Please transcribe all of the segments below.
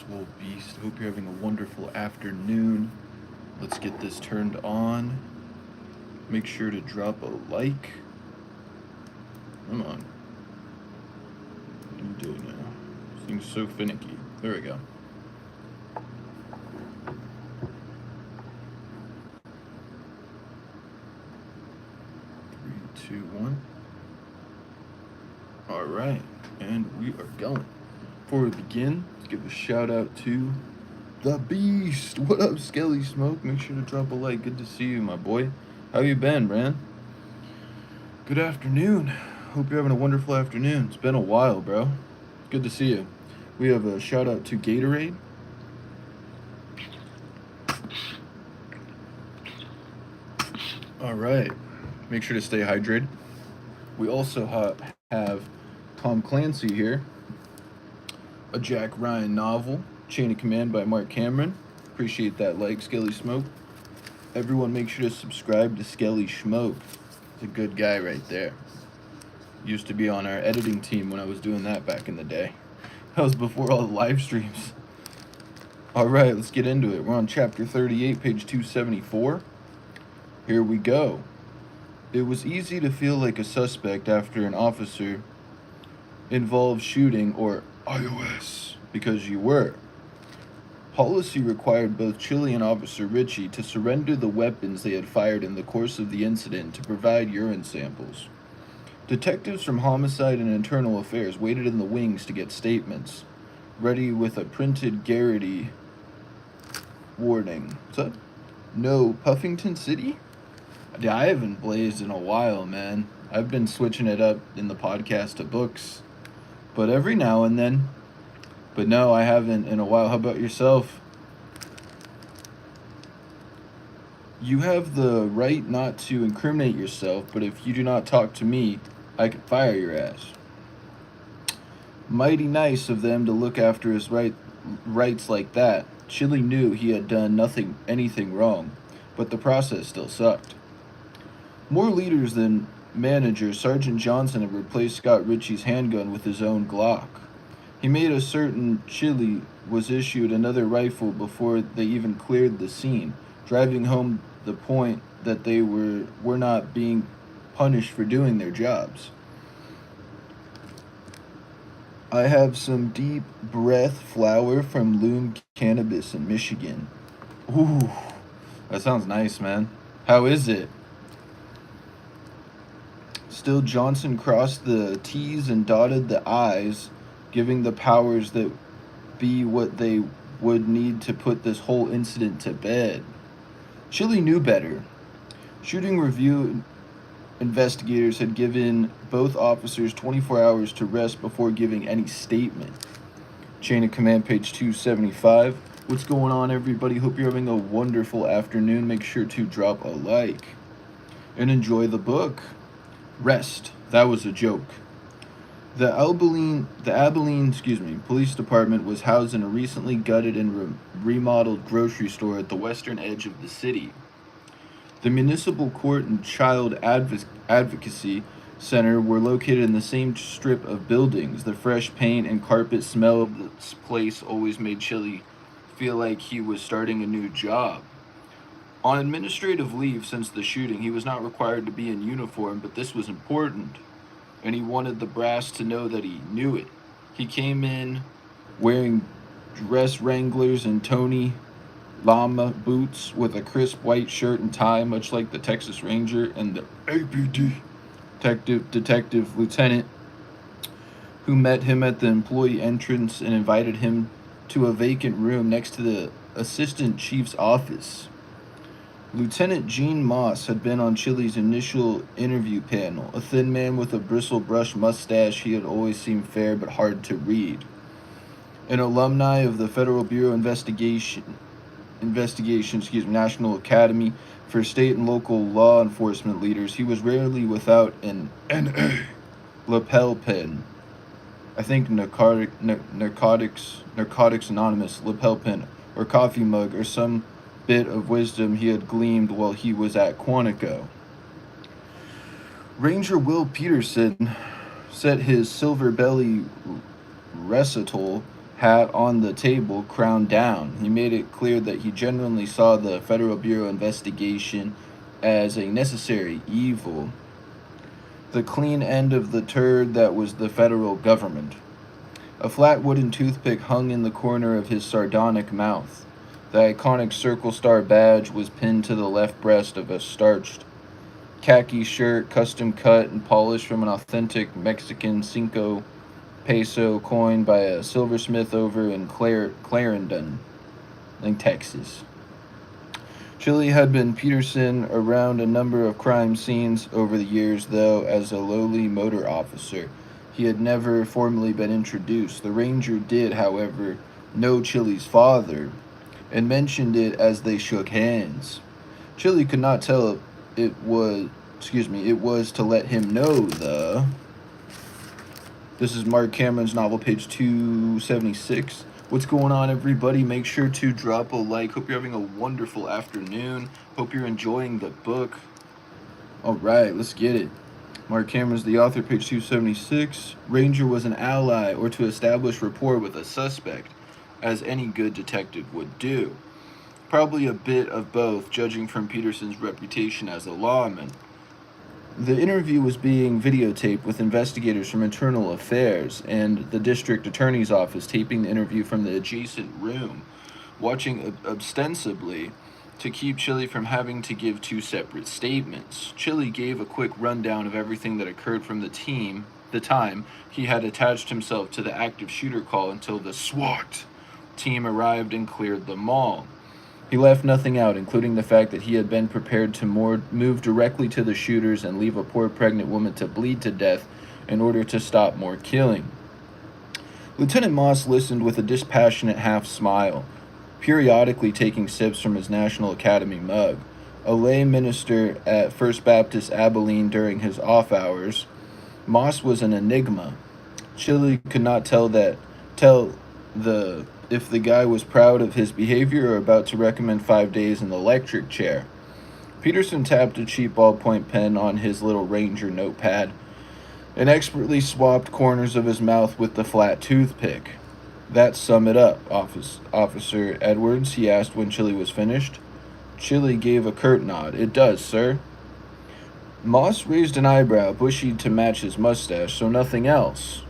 Swole Beast. Hope you're having a wonderful afternoon. Let's get this turned on. Make sure to drop a like. Come on. What are you doing now? This thing's so finicky. There we go. Three, two, one. Alright, and we are going. Before we begin, let's give a shout out to the Beast. What up, Skelly Smoke? Make sure to drop a like. Good to see you, my boy. How you been, man? Good afternoon. Hope you're having a wonderful afternoon. It's been a while, bro. Good to see you. We have a shout out to Gatorade. Alright. Make sure to stay hydrated. We also have Tom Clancy here. A Jack Ryan novel, Chain of Command by Marc Cameron. Appreciate that like, Skelly Smoke. Everyone make sure to subscribe to Skelly Smoke. He's a good guy right there. Used to be on our editing team when I was doing that back in the day. That was before all the live streams. Alright, let's get into it. We're on chapter 38, page 274. Here we go. It was easy to feel like a suspect after an officer involved shooting, or iOS, because you were. Policy required both Chili and Officer Ritchie to surrender the weapons they had fired in the course of the incident to provide urine samples. Detectives from Homicide and Internal Affairs waited in the wings to get statements, ready with a printed Garrity warning. What's up? No, Puffington City? Yeah, I haven't blazed in a while, man. I've been switching it up in the podcast to books, but every now and then. But no, I haven't in a while. How about yourself? You have the right not to incriminate yourself, but if you do not talk to me, I could fire your ass. Mighty nice of them to look after his rights like that. Chili knew he had done anything wrong, but the process still sucked. More leaders than managers, Sergeant Johnson had replaced Scott Ritchie's handgun with his own Glock. He made a certain Chili was issued another rifle before they even cleared the scene, driving home the point that they were not being punished for doing their jobs. I have some deep breath flower from Loom Cannabis in Michigan. Ooh, that sounds nice, man. How is it? Still, Johnson crossed the T's and dotted the I's, giving the powers that be what they would need to put this whole incident to bed. Chili knew better. Shooting review investigators had given both officers 24 hours to rest before giving any statement. Chain of Command, page 275. What's going on, everybody? Hope you're having a wonderful afternoon. Make sure to drop a like and enjoy the book. Rest. That was a joke. The Abilene, Police Department was housed in a recently gutted and remodeled grocery store at the western edge of the city. The Municipal Court and Child Advocacy Center were located in the same strip of buildings. The fresh paint and carpet smell of this place always made Chili feel like he was starting a new job. On administrative leave since the shooting, he was not required to be in uniform, but this was important, and he wanted the brass to know that he knew it. He came in wearing dress Wranglers and Tony Llama boots with a crisp white shirt and tie, much like the Texas Ranger and the APD detective lieutenant who met him at the employee entrance and invited him to a vacant room next to the assistant chief's office. Lieutenant Gene Moss had been on Chili's initial interview panel, a thin man with a bristle-brush mustache. He had always seemed fair but hard to read. An alumni of the Federal Bureau National Academy for State and Local Law Enforcement Leaders, he was rarely without an NA lapel pin. I think Narcotics Anonymous lapel pin, or coffee mug, or some bit of wisdom he had gleaned while he was at Quantico. Ranger Will Peterson set his silver belly recital hat on the table, crown down. He made it clear that he genuinely saw the Federal Bureau investigation as a necessary evil, the clean end of the turd that was the federal government. A flat wooden toothpick hung in the corner of his sardonic mouth. The iconic circle star badge was pinned to the left breast of a starched khaki shirt, custom cut and polished from an authentic Mexican Cinco peso coin by a silversmith over in Clarendon, in Texas. Chili had been Peterson around a number of crime scenes over the years, though, as a lowly motor officer. He had never formally been introduced. The ranger did, however, know Chili's father and mentioned it as they shook hands. Chili could not tell it was to let him know the. This is Marc Cameron's novel, page 276. What's going on, everybody? Make sure to drop a like. Hope you're having a wonderful afternoon. Hope you're enjoying the book. All right, let's get it. Marc Cameron's the author, page 276. Ranger was an ally or to establish rapport with a suspect, as any good detective would do. Probably a bit of both, judging from Peterson's reputation as a lawman. The interview was being videotaped with investigators from Internal Affairs and the district attorney's office taping the interview from the adjacent room, watching ostensibly to keep Chili from having to give two separate statements. Chili gave a quick rundown of everything that occurred from the time he had attached himself to the active shooter call until the SWAT team arrived and cleared the mall. He left nothing out, including the fact that he had been prepared to move directly to the shooters and leave a poor pregnant woman to bleed to death in order to stop more killing. Lieutenant Moss listened with a dispassionate half smile, periodically taking sips from his National Academy mug. A lay minister at First Baptist Abilene during his off hours, Moss was an enigma. Chili could not tell if the guy was proud of his behavior or about to recommend 5 days in the electric chair. Peterson tapped a cheap ballpoint pen on his little Ranger notepad and expertly swapped corners of his mouth with the flat toothpick. That sum it up, Officer Edwards, he asked when Chili was finished. Chili gave a curt nod. It does, sir. Moss raised an eyebrow, bushy to match his mustache, so nothing else.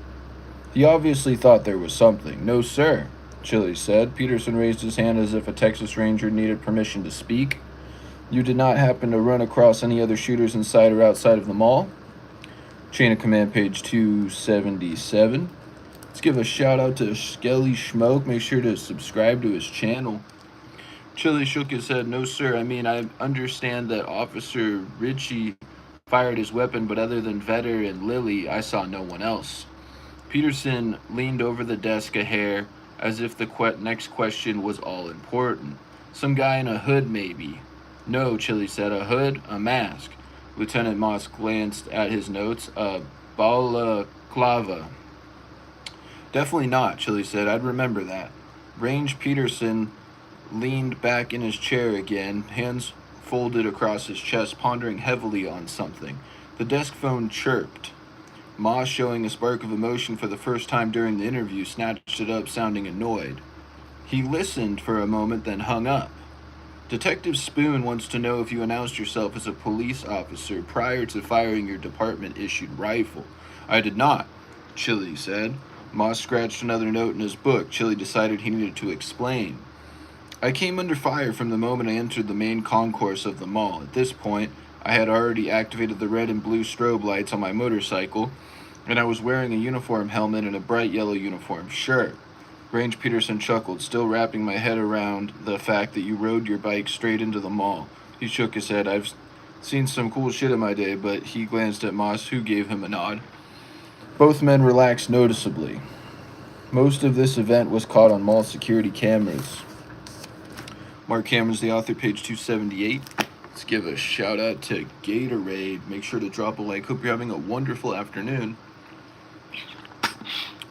He obviously thought there was something. No, sir, Chili said. Peterson raised his hand as if a Texas Ranger needed permission to speak. You did not happen to run across any other shooters inside or outside of the mall? Chain of Command, page 277. Let's give a shout out to Skelly Schmoke. Make sure to subscribe to his channel. Chili shook his head. No, sir. I mean, I understand that Officer Ritchie fired his weapon, but other than Vetter and Lily, I saw no one else. Peterson leaned over the desk a hair, as if the next question was all important. Some guy in a hood, maybe. No, Chili said. A hood? A mask. Lieutenant Moss glanced at his notes. A balaclava. Definitely not, Chili said. I'd remember that. Range Peterson leaned back in his chair again, hands folded across his chest, pondering heavily on something. The desk phone chirped. Moss, showing a spark of emotion for the first time during the interview, snatched it up, sounding annoyed. He listened for a moment, then hung up. Detective Spoon wants to know if you announced yourself as a police officer prior to firing your department-issued rifle. I did not, Chili said. Moss scratched another note in his book. Chili decided he needed to explain. I came under fire from the moment I entered the main concourse of the mall. At this point, I had already activated the red and blue strobe lights on my motorcycle, and I was wearing a uniform helmet and a bright yellow uniform shirt. Range Peterson chuckled, still wrapping my head around the fact that you rode your bike straight into the mall. He shook his head. I've seen some cool shit in my day, but he glanced at Moss, who gave him a nod. Both men relaxed noticeably. Most of this event was caught on mall security cameras. Marc Cameron's the author, page 278. Let's give a shout out to Gatorade. Make sure to drop a like. Hope you're having a wonderful afternoon.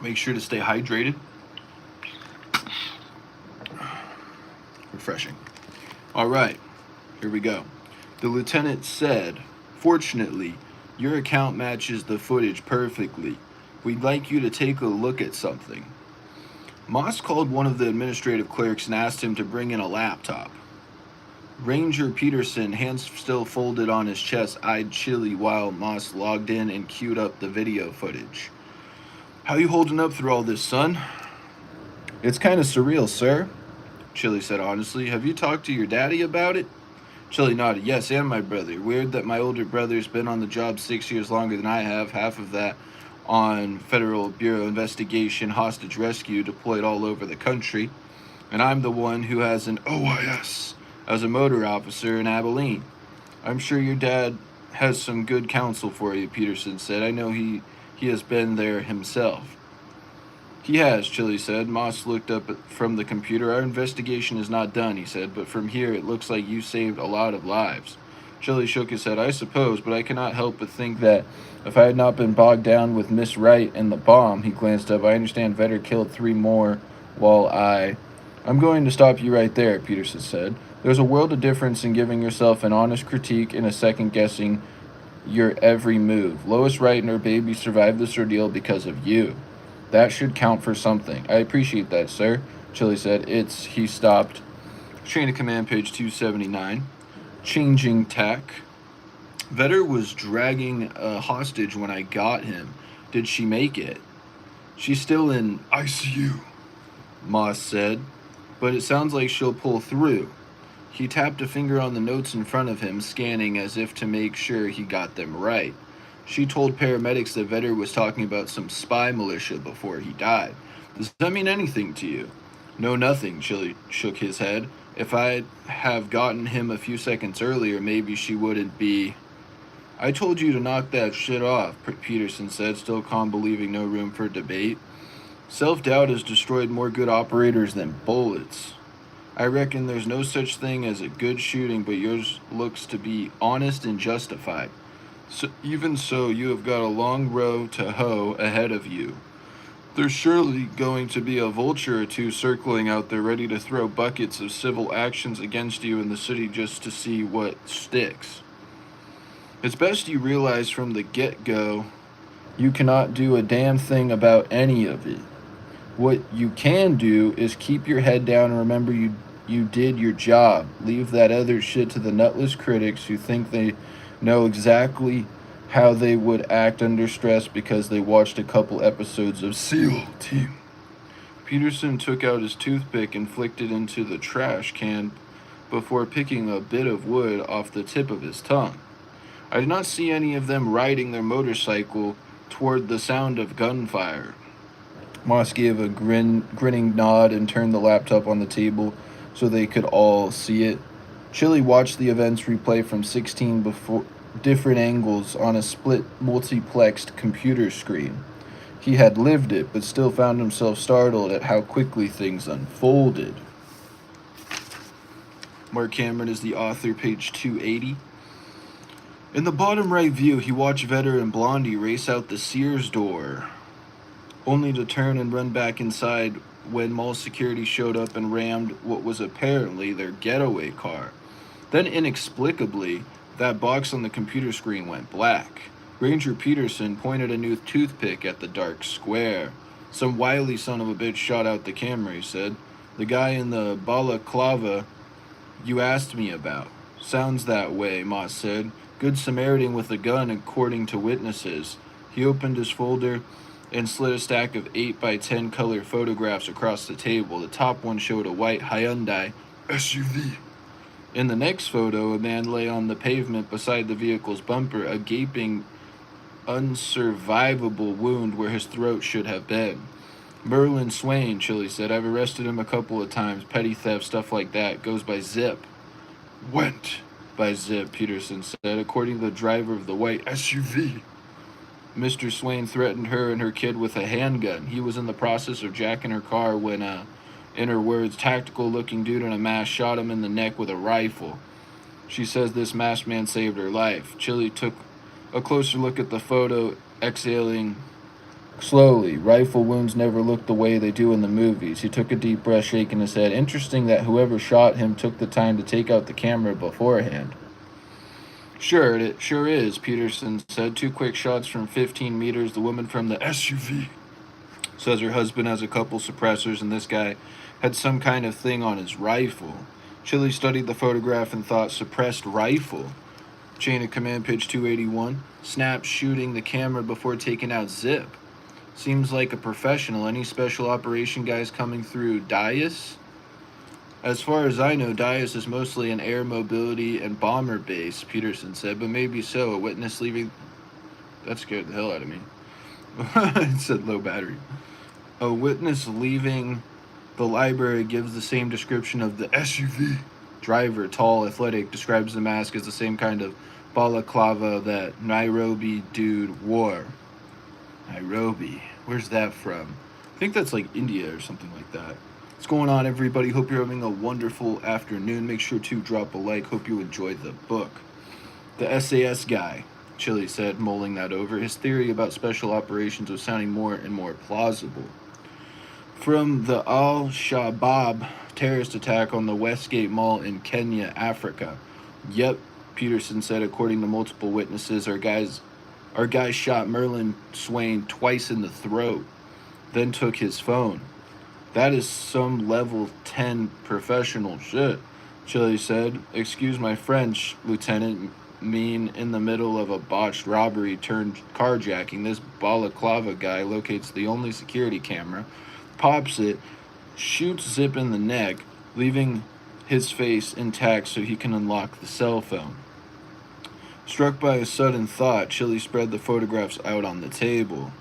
Make sure to stay hydrated. Refreshing. All right, here we go. The lieutenant said, fortunately, your account matches the footage perfectly. We'd like you to take a look at something. Moss called one of the administrative clerks and asked him to bring in a laptop. Ranger Peterson, hands still folded on his chest, eyed Chili while Moss logged in and queued up the video footage. "How you holding up through all this, son?" "It's kind of surreal, sir," Chili said honestly. "Have you talked to your daddy about it?" Chili nodded. "Yes, and my brother. Weird that my older brother's been on the job 6 years longer than I have, half of that on Federal Bureau Investigation, hostage rescue, deployed all over the country. And I'm the one who has an OIS as a motor officer in Abilene. I'm sure your dad has some good counsel for you," Peterson said. "I know he has been there himself." "He has," Chili said. Moss looked up from the computer. "Our investigation is not done," he said, "but from here it looks like you saved a lot of lives." Chili shook his head. "I suppose, but I cannot help but think that if I had not been bogged down with Miss Wright and the bomb," he glanced up, "I understand Vetter killed 3 more while I'm going to stop you right there," Peterson said. "There's a world of difference in giving yourself an honest critique and a second guessing your every move. Lois Wright and her baby survived this ordeal because of you. That should count for something." "I appreciate that, sir," Chili said. He stopped. Chain of command, page 279. Changing tack. "Vetter was dragging a hostage when I got him. Did she make it?" "She's still in ICU," Moss said, "but it sounds like she'll pull through." He tapped a finger on the notes in front of him, scanning as if to make sure he got them right. "She told paramedics that Vetter was talking about some spy militia before he died. Does that mean anything to you?" "No, nothing," Chili shook his head. "If I'd have gotten him a few seconds earlier, maybe she wouldn't be—" "I told you to knock that shit off," Peterson said, still calm, believing no room for debate. "Self-doubt has destroyed more good operators than bullets. I reckon there's no such thing as a good shooting, but yours looks to be honest and justified. So, even so, you have got a long row to hoe ahead of you. There's surely going to be a vulture or two circling out there ready to throw buckets of civil actions against you in the city just to see what sticks. It's best you realize from the get-go you cannot do a damn thing about any of it. What you can do is keep your head down and remember you did your job. Leave that other shit to the nutless critics who think they know exactly how they would act under stress because they watched a couple episodes of SEAL Team." Peterson took out his toothpick and flicked it into the trash can before picking a bit of wood off the tip of his tongue. "I did not see any of them riding their motorcycle toward the sound of gunfire." Moss gave a grinning nod and turned the laptop on the table so they could all see it. Chili watched the events replay from 16 different angles on a split multiplexed computer screen. He had lived it, but still found himself startled at how quickly things unfolded. Marc Cameron is the author, page 280. In the bottom right view, he watched Vetter and Blondie race out the Sears door, only to turn and run back inside when mall security showed up and rammed what was apparently their getaway car. Then, inexplicably, that box on the computer screen went black. Ranger Peterson pointed a new toothpick at the dark square. "Some wily son of a bitch shot out the camera," he said. "The guy in the balaclava you asked me about." "Sounds that way," Moss said. "Good Samaritan with a gun, according to witnesses." He opened his folder and slid a stack of 8x10 color photographs across the table. The top one showed a white Hyundai SUV. In the next photo, a man lay on the pavement beside the vehicle's bumper, a gaping, unsurvivable wound where his throat should have been. "Merlin Swain," Chili said. "I've arrested him a couple of times. Petty theft, stuff like that. Goes by Zip." "Went by Zip," Peterson said, "according to the driver of the white SUV. Mr. Swain threatened her and her kid with a handgun. He was in the process of jacking her car when in her words, tactical-looking dude in a mask shot him in the neck with a rifle. She says this masked man saved her life." Chili took a closer look at the photo, exhaling slowly. "Rifle wounds never look the way they do in the movies." He took a deep breath, shaking his head. "Interesting that whoever shot him took the time to take out the camera beforehand." "Sure, it sure is," Peterson said. "2 quick shots from 15 meters. The woman from the SUV Says her husband has a couple suppressors and this guy had some kind of thing on his rifle. Chili studied the photograph and thought, suppressed rifle. Chain of command, page 281. Snap shooting the camera before taking out zip. Seems like a professional. Any special operation guys coming through Dias? As far as I know, Dias is mostly an air mobility and bomber base, Peterson said, but maybe so. A witness leaving... That scared the hell out of me. It said low battery. A witness leaving the library gives the same description of the SUV. Driver, tall, athletic, describes the mask as the same kind of balaclava that Nairobi dude wore. Nairobi. Where's that from? I think that's like India or something like that. What's going on, everybody? Hope you're having a wonderful afternoon. Make sure to drop a like. Hope you enjoyed the book. The SAS guy, Chili said, mulling that over. His theory about special operations was sounding more and more plausible. From the Al-Shabaab terrorist attack on the Westgate Mall in Kenya, Africa. Yep, Peterson said, according to multiple witnesses, our guy shot Merlin Swain twice in the throat, then took his phone. That is some level 10 professional shit, Chili said. Excuse my French, Lieutenant. Mean in the middle of a botched robbery turned carjacking, this balaclava guy locates the only security camera, pops it, shoots Zip in the neck, leaving his face intact so he can unlock the cell phone. Struck by a sudden thought, Chili spread the photographs out on the table.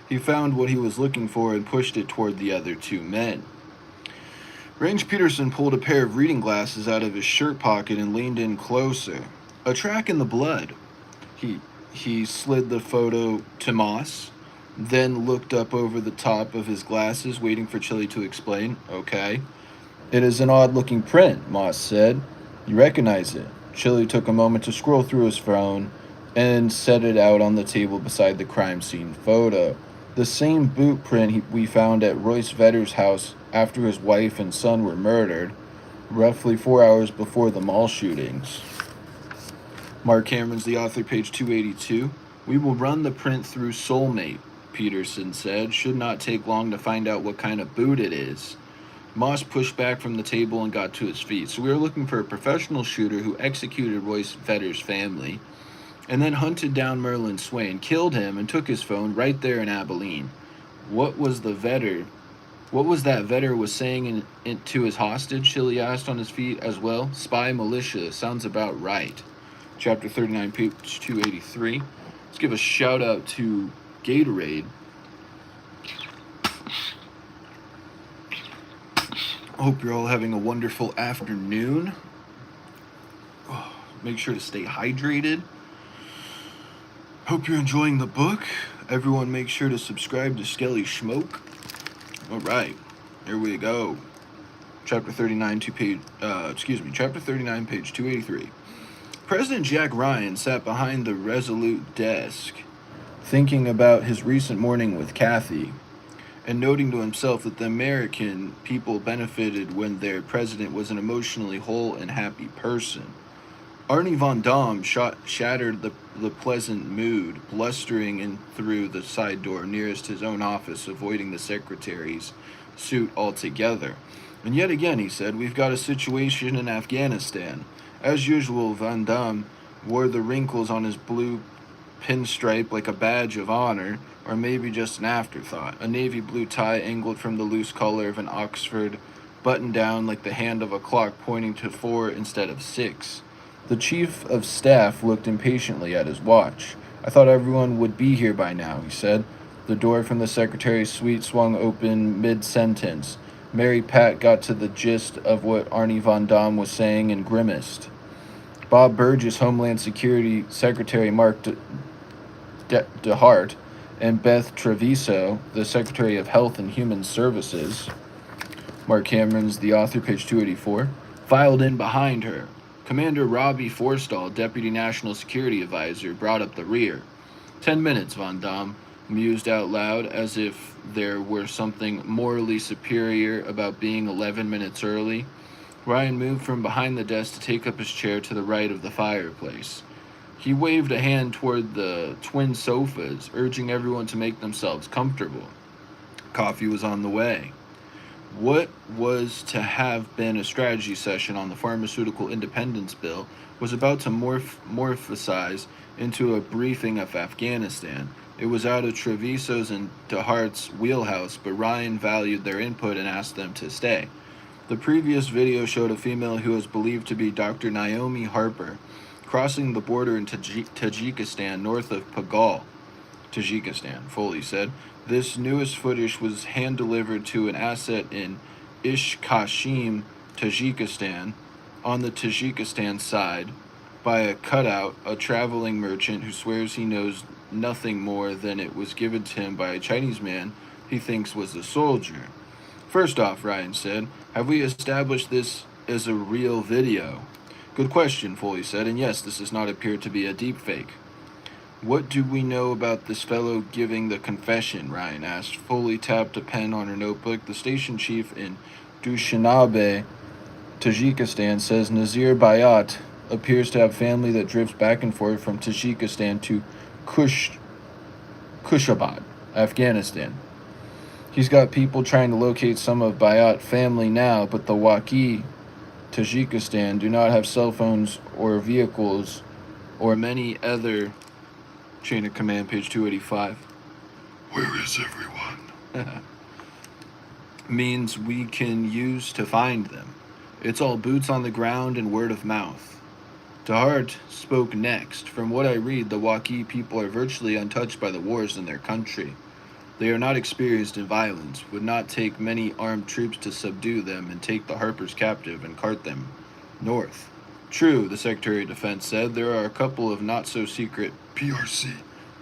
He found what he was looking for and pushed it toward the other two men. Range Peterson pulled a pair of reading glasses out of his shirt pocket and leaned in closer. A track in the blood. He slid the photo to Moss, then looked up over the top of his glasses, waiting for Chili to explain. Okay. It is an odd-looking print, Moss said. You recognize it. Chili took a moment to scroll through his phone and set it out on the table beside the crime scene photo. The same boot print we found at Royce Vedder's house after his wife and son were murdered, roughly 4 hours before the mall shootings. Marc Cameron's the author, page 282. We will run the print through Soulmate, Peterson said. Should not take long to find out what kind of boot it is. Moss pushed back from the table and got to his feet. So we are looking for a professional shooter who executed Royce Vedder's family and then hunted down Merlin Swain, killed him, and took his phone right there in Abilene. What was that Vedder was saying to his hostage? Chili asked, on his feet as well. Spy militia. Sounds about right. Chapter 39, page 283. Let's give a shout out to Gatorade. I hope you're all having a wonderful afternoon. Make sure to stay hydrated. Hope you're enjoying the book. Everyone make sure to subscribe to Skelly Schmoke. All right, here we go. Chapter 39, Chapter 39, page 283. President Jack Ryan sat behind the resolute desk, thinking about his recent morning with Kathy, and noting to himself that the American people benefited when their president was an emotionally whole and happy person. Arnie Von Dam shattered the pleasant mood, blustering in through the side door nearest his own office, avoiding the secretary's suit altogether. And yet again, he said, we've got a situation in Afghanistan. As usual, Van Damme wore the wrinkles on his blue pinstripe like a badge of honor, or maybe just an afterthought. A navy blue tie angled from the loose collar of an Oxford buttoned down like the hand of a clock pointing to 4 instead of 6. The chief of staff looked impatiently at his watch. I thought everyone would be here by now, he said. The door from the secretary's suite swung open mid-sentence. Mary Pat got to the gist of what Arnie Von Dam was saying and grimaced. Bob Burgess, Homeland Security Secretary Marc DeHart, and Beth Treviso, the Secretary of Health and Human Services, Marc Cameron's the author, page 284, filed in behind her. Commander Robbie Forstall, Deputy National Security Advisor, brought up the rear. 10 minutes, Von Dam mused out loud, as if there were something morally superior about being 11 minutes early. Ryan moved from behind the desk to take up his chair to the right of the fireplace. He waved a hand toward the twin sofas, urging everyone to make themselves comfortable. Coffee was on the way. What was to have been a strategy session on the pharmaceutical independence bill was about to morphosize into a briefing of Afghanistan. It was out of Treviso's and DeHart's wheelhouse, but Ryan valued their input and asked them to stay. The previous video showed a female who was believed to be Dr. Naomi Harper crossing the border into Tajikistan north of Pagal. Tajikistan, Foley said. This newest footage was hand-delivered to an asset in Ishkashim, Tajikistan, on the Tajikistan side, by a cutout, a traveling merchant who swears he knows nothing more than it was given to him by a Chinese man he thinks was a soldier. First off, Ryan said, have we established this as a real video? Good question, Foley said, and yes, this does not appear to be a deepfake. What do we know about this fellow giving the confession? Ryan asked. Foley tapped a pen on her notebook. The station chief in Dushanbe, Tajikistan, says Nazir Bayat appears to have family that drifts back and forth from Tajikistan to Kushabad, Afghanistan. He's got people trying to locate some of Bayat family now, but the Waki, Tajikistan, do not have cell phones or vehicles or many other. Chain of command, page 285. Where is everyone? Means we can use to find them. It's all boots on the ground and word of mouth. DeHart spoke next. From what I read, the Waki people are virtually untouched by the wars in their country. They are not experienced in violence, would not take many armed troops to subdue them and take the Harpers captive and cart them north. True, the Secretary of Defense said, there are a couple of not-so-secret PRC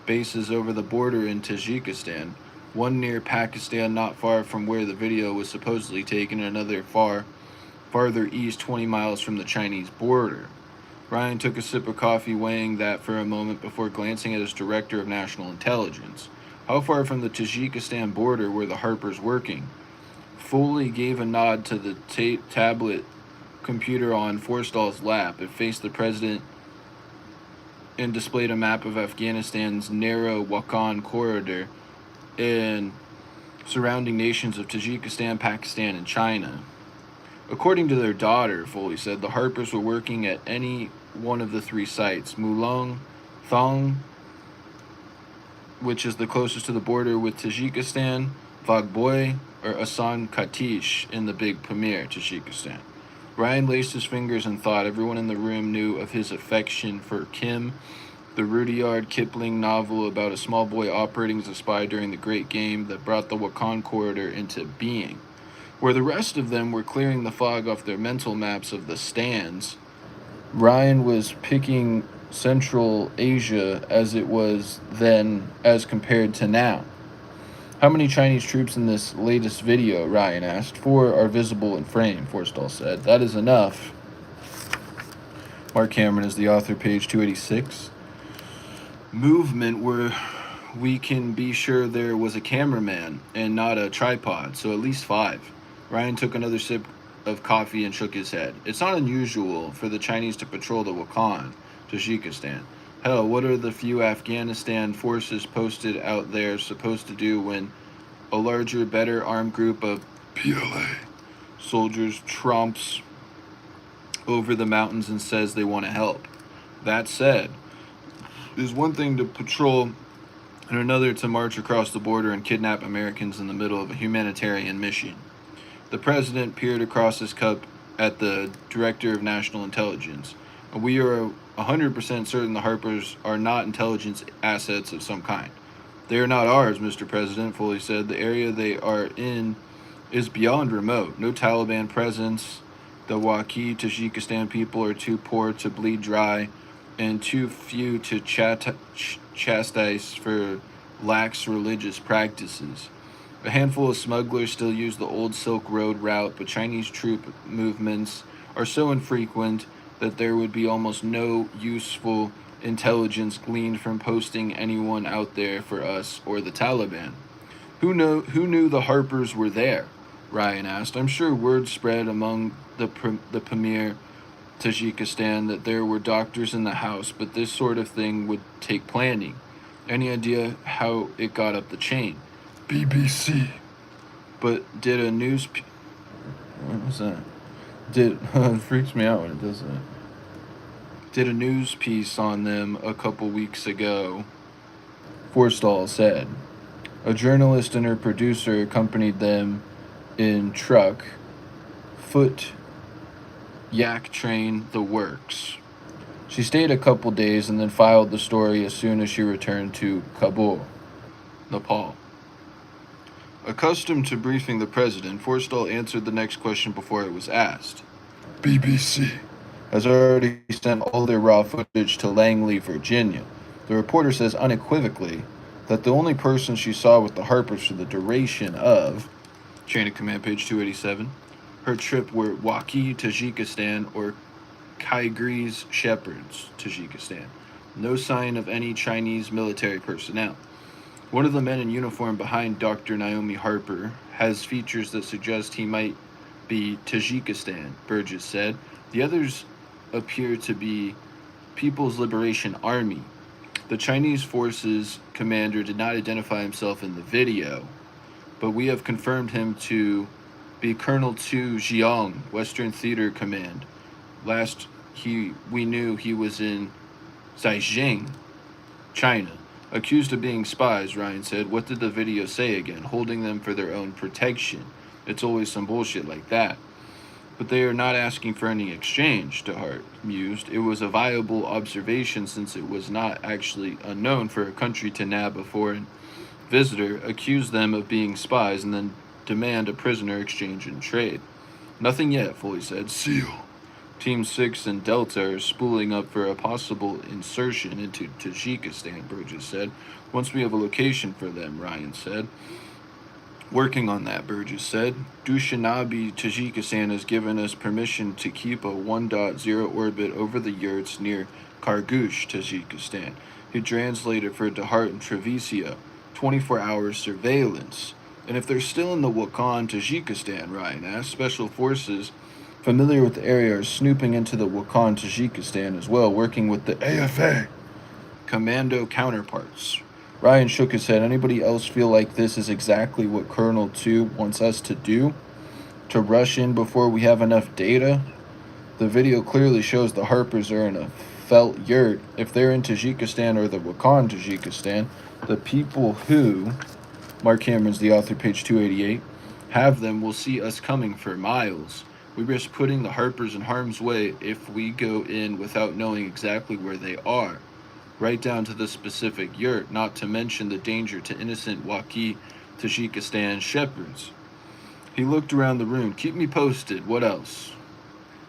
bases over the border in Tajikistan, one near Pakistan not far from where the video was supposedly taken, and another farther east 20 miles from the Chinese border. Ryan took a sip of coffee, weighing that for a moment before glancing at his Director of National Intelligence. How far from the Tajikistan border were the Harpers working? Foley gave a nod to the tablet computer on Forstall's lap. It faced the president and displayed a map of Afghanistan's narrow Wakhan corridor and surrounding nations of Tajikistan, Pakistan, and China. According to their daughter, Foley said, the Harpers were working at any one of the three sites, Mulong, Thong, which is the closest to the border with Tajikistan, Vagboy, or Asan Katish in the Big Pamir, Tajikistan. Ryan laced his fingers and thought. Everyone in the room knew of his affection for Kim, the Rudyard Kipling novel about a small boy operating as a spy during the Great Game that brought the Wakhan corridor into being. Where the rest of them were clearing the fog off their mental maps of the stands, Ryan was picking Central Asia as it was then as compared to now. How many Chinese troops in this latest video? Ryan asked. 4 are visible in frame, Forstall said. That is enough. Marc Cameron is the author, page 286. Movement where we can be sure there was a cameraman and not a tripod, so at least 5. Ryan took another sip of coffee and shook his head. It's not unusual for the Chinese to patrol the Wakhan, Tajikistan. Hell, what are the few Afghanistan forces posted out there supposed to do when a larger, better armed group of PLA soldiers tromps over the mountains and says they want to help? That said, there's one thing to patrol and another to march across the border and kidnap Americans in the middle of a humanitarian mission. The president peered across his cup at the Director of National Intelligence. We are 100% certain the Harpers are not intelligence assets of some kind. They are not ours, Mr. President, Foley said. The area they are in is beyond remote. No Taliban presence. The Waki Tajikistan people are too poor to bleed dry and too few to chastise for lax religious practices. A handful of smugglers still use the old Silk Road route, but Chinese troop movements are so infrequent that there would be almost no useful intelligence gleaned from posting anyone out there for us or the Taliban. Who knew the Harpers were there? Ryan asked. I'm sure word spread among the Pamir, Tajikistan, that there were doctors in the house, but this sort of thing would take planning. Any idea how it got up the chain? BBC, But did a what was that? It freaks me out when it does that. Did a news piece on them a couple weeks ago, Forstall said. A journalist and her producer accompanied them in truck, foot, yak train, the works. She stayed a couple days and then filed the story as soon as she returned to Kabul, Nepal. Accustomed to briefing the president, Forstall answered the next question before it was asked. BBC has already sent all their raw footage to Langley, Virginia. The reporter says unequivocally that the only person she saw with the Harpers for the duration of, chain of command page 287, her trip were Waki, Tajikistan, or Kyrgyz Shepherds, Tajikistan. No sign of any Chinese military personnel. One of the men in uniform behind Dr. Naomi Harper has features that suggest he might be Tajikistan, Burgess said. The others appear to be People's Liberation Army. The Chinese forces commander did not identify himself in the video, but we have confirmed him to be Colonel Tu Jiang, Western Theater Command. Last we knew he was in Zhejiang, China. Accused of being spies, Ryan said. What did the video say again? Holding them for their own protection. It's always some bullshit like that. But they are not asking for any exchange, DeHart mused. It was a viable observation since it was not actually unknown for a country to nab a foreign visitor, accuse them of being spies, and then demand a prisoner exchange and trade. Nothing yet, Foley said. SEAL. Team 6 and Delta are spooling up for a possible insertion into Tajikistan, Burgess said. Once we have a location for them, Ryan said. Working on that, Burgess said. Dushanbe, Tajikistan has given us permission to keep a 1.0 orbit over the yurts near Kyrgyz, Tajikistan. He translated for DeHart and Treviso. 24-hour surveillance. And if they're still in the Wakhan, Tajikistan, Ryan asked, special forces familiar with the area are snooping into the Wakhan, Tajikistan as well, working with the AFA commando counterparts. Ryan shook his head. Anybody else feel like this is exactly what Colonel 2 wants us to do? To rush in before we have enough data? The video clearly shows the Harpers are in a felt yurt. If they're in Tajikistan or the Wakhan, Tajikistan, the people who, Mark Cameron's the author, page 288, have them will see us coming for miles. We risk putting the Harpers in harm's way if we go in without knowing exactly where they are, right down to the specific yurt, not to mention the danger to innocent Waki, Tajikistan shepherds. He looked around the room. Keep me posted. What else?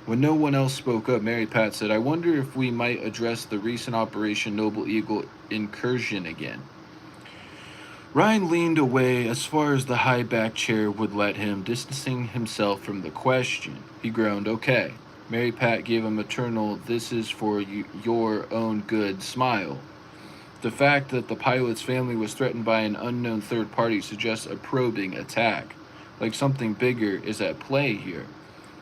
When no one else spoke up, Mary Pat said, I wonder if we might address the recent Operation Noble Eagle incursion again. Ryan leaned away as far as the high back chair would let him, distancing himself from the question. He groaned, okay. Mary Pat gave a maternal, this is for your own good smile. The fact that the pilot's family was threatened by an unknown third party suggests a probing attack, like something bigger is at play here.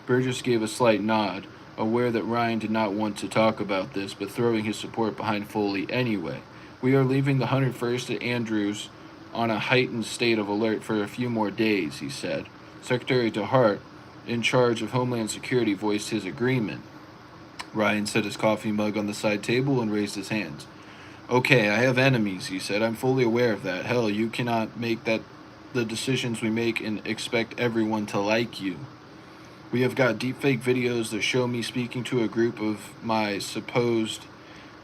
Burgess gave a slight nod, aware that Ryan did not want to talk about this, but throwing his support behind Foley anyway. We are leaving the 101st at Andrews on a heightened state of alert for a few more days, he said. Secretary DeHart, in charge of Homeland Security, voiced his agreement. Ryan set his coffee mug on the side table and raised his hands. Okay, I have enemies, he said. I'm fully aware of that. Hell, you cannot make the decisions we make and expect everyone to like you. We have got deepfake videos that show me speaking to a group of my supposed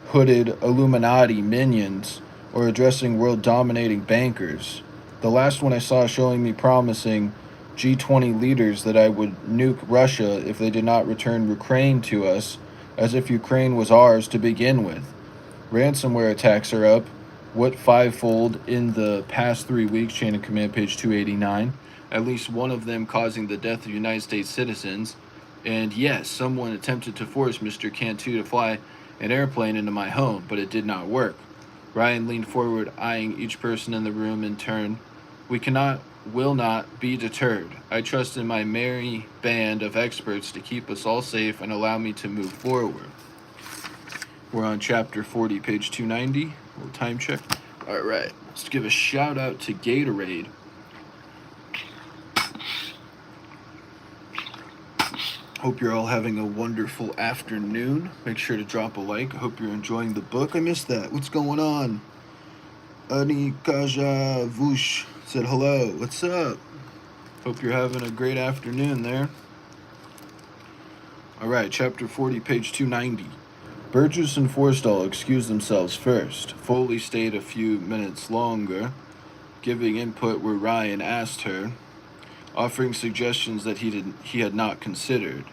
hooded Illuminati minions or addressing world-dominating bankers. The last one I saw showing me promising G20 leaders that I would nuke Russia if they did not return Ukraine to us, as if Ukraine was ours to begin with. Ransomware attacks are up, what fivefold in the past 3 weeks, chain of command page 289, at least one of them causing the death of United States citizens. And yes, someone attempted to force Mr. Cantu to fly an airplane into my home, but it did not work. Ryan leaned forward, eyeing each person in the room in turn. We will not be deterred. I trust in my merry band of experts to keep us all safe and allow me to move forward. We're on chapter 40, page 290. A little time check. All right, let's give a shout out to Gatorade. Hope you're all having a wonderful afternoon. Make sure to drop a like. I hope you're enjoying the book. I missed that. What's going on? Anikaja Vush said hello. What's up? Hope you're having a great afternoon there. Alright, chapter 40, page 290. Burgess and Forstall excused themselves first. Foley stayed a few minutes longer, giving input where Ryan asked her, offering suggestions that he had not considered.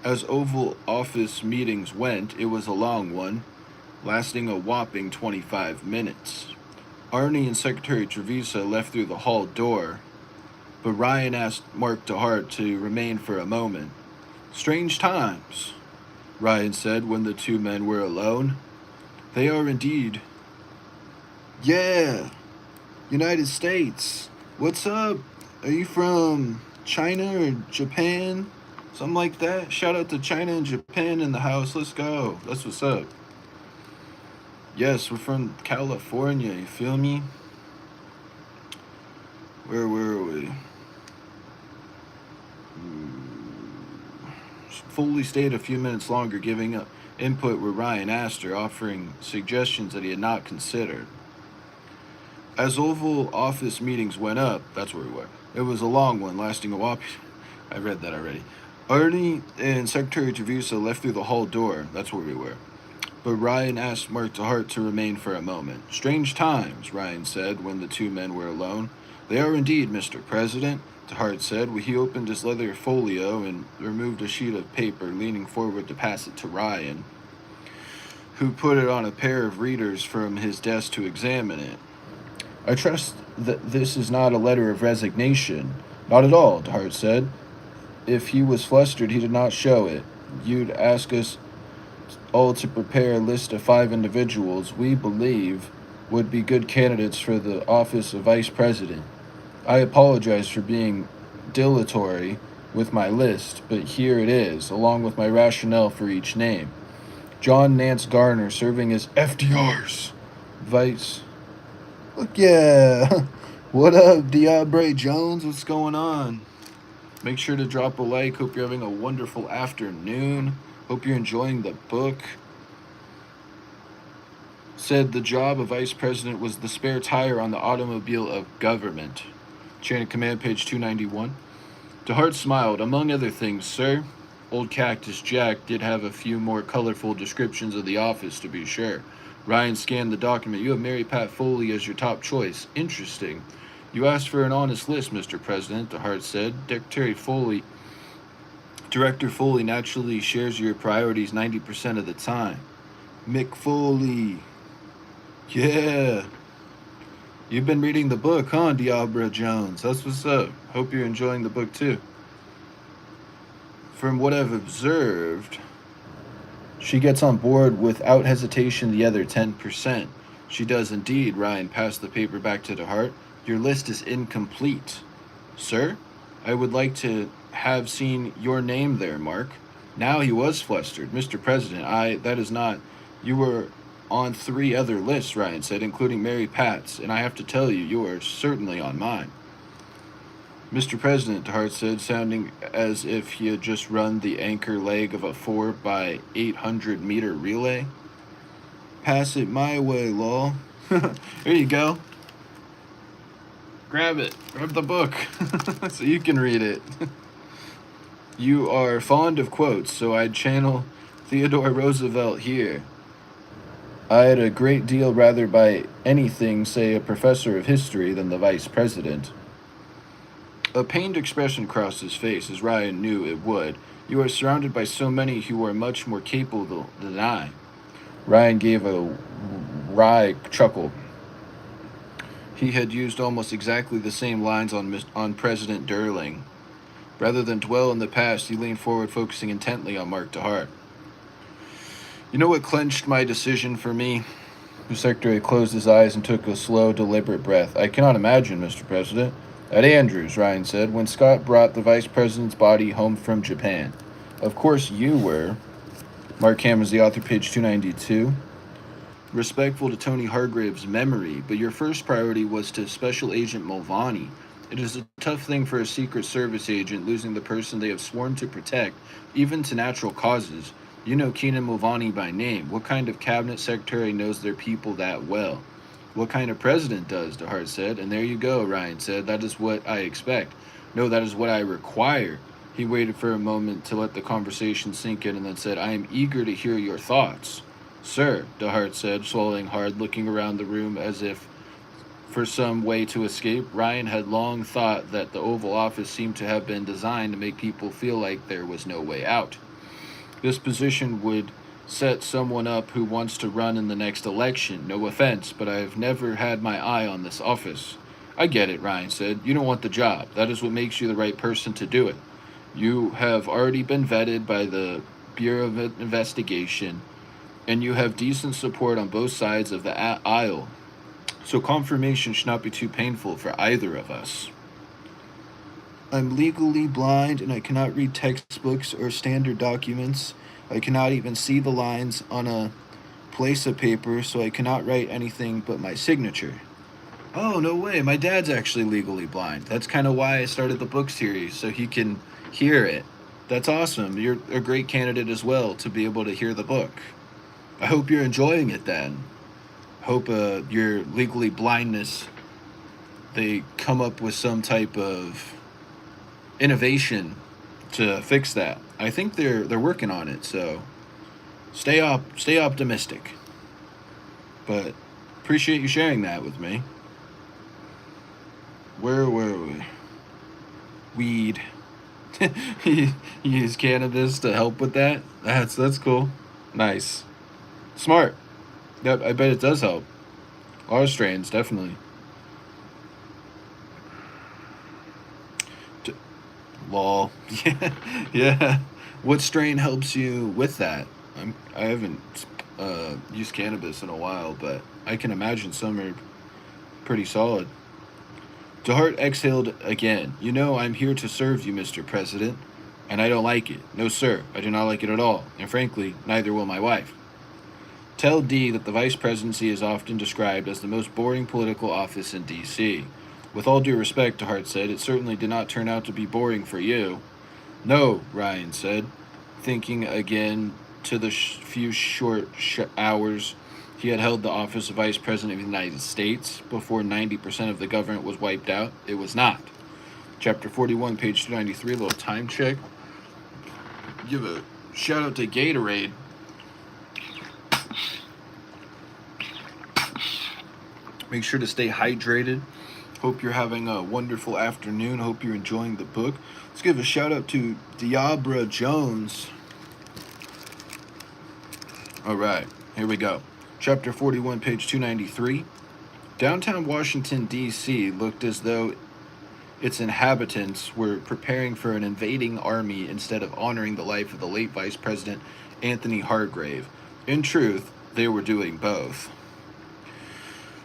As Oval Office meetings went, it was a long one, lasting a whopping 25 minutes. Arnie and Secretary Trevisa left through the hall door, but Ryan asked Marc DeHart to remain for a moment. "Strange times," Ryan said when the two men were alone. "They are indeed." "Yeah, United States. What's up? Are you from China or Japan? Something like that? Shout out to China and Japan in the house. Let's go. That's what's up." "Yes, we're from California. You feel me?" Where were we? Foley stayed a few minutes longer, giving up input where Ryan asked her, offering suggestions that he had not considered. As Oval Office meetings went up, that's where we were. It was a long one, lasting a whopping... I read that already. Arnie and Secretary Trevisa left through the hall door. That's where we were. But Ryan asked Marc DeHart to remain for a moment. "Strange times," Ryan said when the two men were alone. "They are indeed, Mr. President," DeHart said. He opened his leather folio and removed a sheet of paper, leaning forward to pass it to Ryan, who put it on a pair of readers from his desk to examine it. "I trust that this is not a letter of resignation." "Not at all," DeHart said. "If he was flustered, he did not show it. You'd ask us all to prepare a list of 5 individuals we believe would be good candidates for the office of Vice President. I apologize for being dilatory with my list, but here it is, along with my rationale for each name. John Nance Garner serving as FDR's Vice..." Look, yeah. What up, Diabre Jones? What's going on? Make sure to drop a like. Hope you're having a wonderful afternoon. Hope you're enjoying the book. Said the job of Vice President was the spare tire on the automobile of government. Chain of command, page 291. DeHart smiled. "Among other things, sir." Old Cactus Jack did have a few more colorful descriptions of the office, to be sure. Ryan scanned the document. "You have Mary Pat Foley as your top choice. Interesting. You asked for an honest list, Mr. President," DeHart said. Director Foley naturally shares your priorities 90% of the time." Mick Foley. Yeah. You've been reading the book, huh, Diabra Jones? That's what's up. Hope you're enjoying the book, too. "From what I've observed, she gets on board without hesitation the other 10%. "She does indeed." Ryan passed the paper back to DeHart. "Your list is incomplete." "Sir? I would like to have seen your name there, Marc." Now he was flustered. "Mr. President, that is not... You were on 3 other lists," Ryan said, "including Mary Pat's, and I have to tell you, you are certainly on mine." "Mr. President," DeHart said, sounding as if he had just run the anchor leg of a 4x800-meter relay. "Pass it my way, Law." Here you go. Grab it. Grab the book so you can read it. "You are fond of quotes, so I'd channel Theodore Roosevelt here. I'd a great deal rather by anything say a professor of history than the vice president." A pained expression crossed his face, as Ryan knew it would. "You are surrounded by so many who are much more capable than I." Ryan gave a wry chuckle. He had used almost exactly the same lines on President Durling. Rather than dwell in the past, he leaned forward, focusing intently on Marc DeHart. "You know what clenched my decision for me?" The secretary closed his eyes and took a slow, deliberate breath. "I cannot imagine, Mr. President." "At Andrews," Ryan said, "when Scott brought the vice president's body home from Japan." "Of course you were." Mark Hammond's the author, page 292. "Respectful to Tony Hargrave's memory, but your first priority was to Special Agent Mulvaney. It is a tough thing for a Secret Service agent losing the person they have sworn to protect, even to natural causes. You know Keenan Mulvaney by name. What kind of cabinet secretary knows their people that well? What kind of president does, DeHart said. And there you go, Ryan said. That is what I expect. No, that is what I require. He waited for a moment to let the conversation sink in and then said, I am eager to hear your thoughts. Sir, DeHart said, swallowing hard, looking around the room as if for some way to escape. Ryan had long thought that the Oval Office seemed to have been designed to make people feel like there was no way out. This position would set someone up who wants to run in the next election. No offense, but I have never had my eye on this office. I get it, Ryan said. You don't want the job. That is what makes you the right person to do it. You have already been vetted by the Bureau of Investigation, and you have decent support on both sides of the aisle. So confirmation should not be too painful for either of us. I'm legally blind and I cannot read textbooks or standard documents. I cannot even see the lines on a place of paper, so I cannot write anything but my signature. Oh, no way. My dad's actually legally blind. That's kind of why I started the book series, so he can hear it. That's awesome. You're a great candidate as well to be able to hear the book. I hope you're enjoying it then. Hope your legally blindness, they come up with some type of innovation to fix that. I think they're working on it, so stay optimistic. But appreciate you sharing that with me. Where were we? Weed. You use cannabis to help with that? That's cool. Nice. Smart. Yep, I bet it does help. A lot of strains, definitely. Lol. Yeah, yeah. What strain helps you with that? I haven't used cannabis in a while, but I can imagine some are pretty solid. DeHart exhaled again. You know, I'm here to serve you, Mr. President, and I don't like it. No, sir, I do not like it at all, and frankly, neither will my wife. Tell D that the vice presidency is often described as the most boring political office in D.C. With all due respect, DeHart said, it certainly did not turn out to be boring for you. No, Ryan said, thinking again to the few short hours he had held the office of Vice President of the United States before 90% of the government was wiped out. It was not. Chapter 41, page 293, little time check. Give a shout out to Gatorade. Make sure to stay hydrated. Hope you're having a wonderful afternoon. Hope you're enjoying the book. Let's give a shout out to Diabra Jones. All right, here we go. Chapter 41, page 293. Downtown Washington, D.C. looked as though its inhabitants were preparing for an invading army instead of honoring the life of the late Vice President Anthony Hargrave. In truth, they were doing both.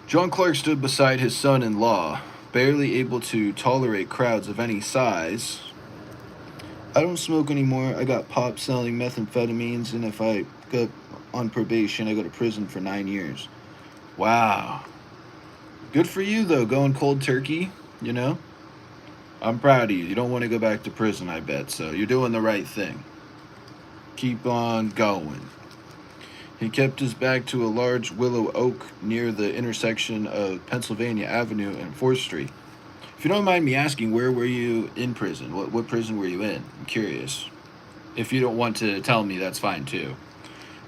John Clark stood beside his son-in-law, barely able to tolerate crowds of any size. I don't smoke anymore. I got popped selling methamphetamines, and if I go on probation, I go to prison for 9 years. Wow. Good for you, though, going cold turkey, you know? I'm proud of you. You don't want to go back to prison, I bet, so you're doing the right thing. Keep on going. He kept his back to a large willow oak near the intersection of Pennsylvania Avenue and 4th Street. If you don't mind me asking, where were you in prison? What prison were you in? I'm curious. If you don't want to tell me, that's fine too.